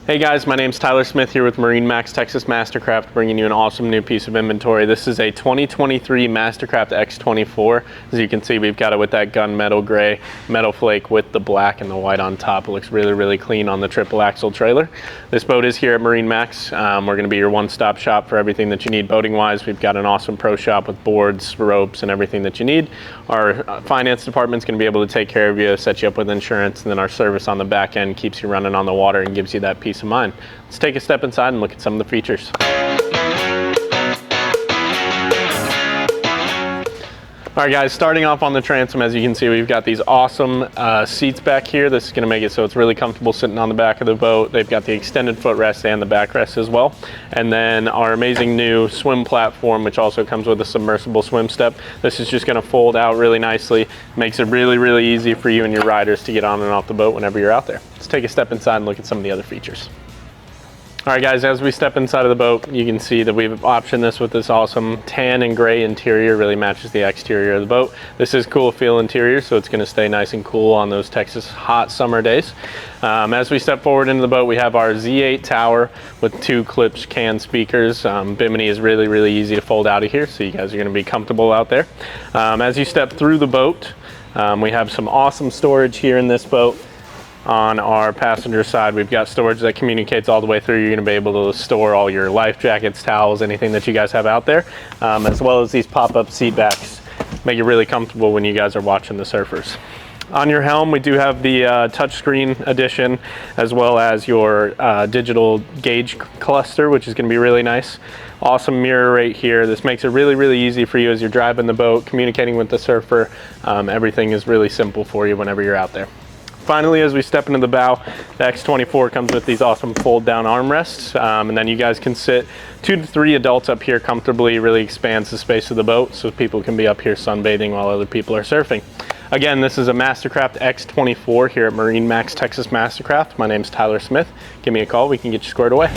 Hey guys, my name's Tyler Smith here with MarineMax Texas MasterCraft, bringing you an awesome new piece of inventory. This is a 2023 MasterCraft X24. As you can see, we've got it with that gunmetal gray metal flake with the black and the white on top. It looks really, really clean on the triple axle trailer. This boat is here at MarineMax. We're going to be your one-stop shop for everything that you need boating-wise. We've got an awesome pro shop with boards, ropes, and everything that you need. Our finance department's going to be able to take care of you, set you up with insurance, and then our service on the back end keeps you running on the water and gives you that peace of mind. Let's take a step inside and look at some of the features. All right guys, starting off on the transom, as you can see, we've got these awesome seats back here. This is going to make it so it's really comfortable sitting on the back of the boat. They've got the extended footrest and the backrest as well. And then our amazing new swim platform, which also comes with a submersible swim step. This is just going to fold out really nicely. Makes it really, really easy for you and your riders to get on and off the boat whenever you're out there. Let's take a step inside and look at some of the other features. All right guys, as we step inside of the boat, you can see that we've optioned this with this awesome tan and gray interior. Really matches the exterior of the boat. This is cool feel interior, so it's going to stay nice and cool on those Texas hot summer days. As we step forward into the boat, we have our Z8 tower with 2 clipped can speakers. Bimini is really, really easy to fold out of here, so you guys are going to be comfortable out there. As you step through the boat, we have some awesome storage here in this boat. On our passenger side, we've got storage that communicates all the way through. You're going to be able to store all your life jackets, towels, anything that you guys have out there, as well as these pop-up seat backs. Make it really comfortable when you guys are watching the surfers. On your helm, we do have the touchscreen edition, as well as your digital gauge cluster, which is going to be really nice. Awesome mirror right here. This makes it really, really easy for you as you're driving the boat, communicating with the surfer. Everything is really simple for you whenever you're out there. Finally, as we step into the bow, the X24 comes with these awesome fold-down armrests, and then you guys can sit 2 to 3 adults up here comfortably. Really expands the space of the boat so people can be up here sunbathing while other people are surfing. Again, this is a MasterCraft X24 here at MarineMax Texas MasterCraft. My name's Tyler Smith. Give me a call, we can get you squared away.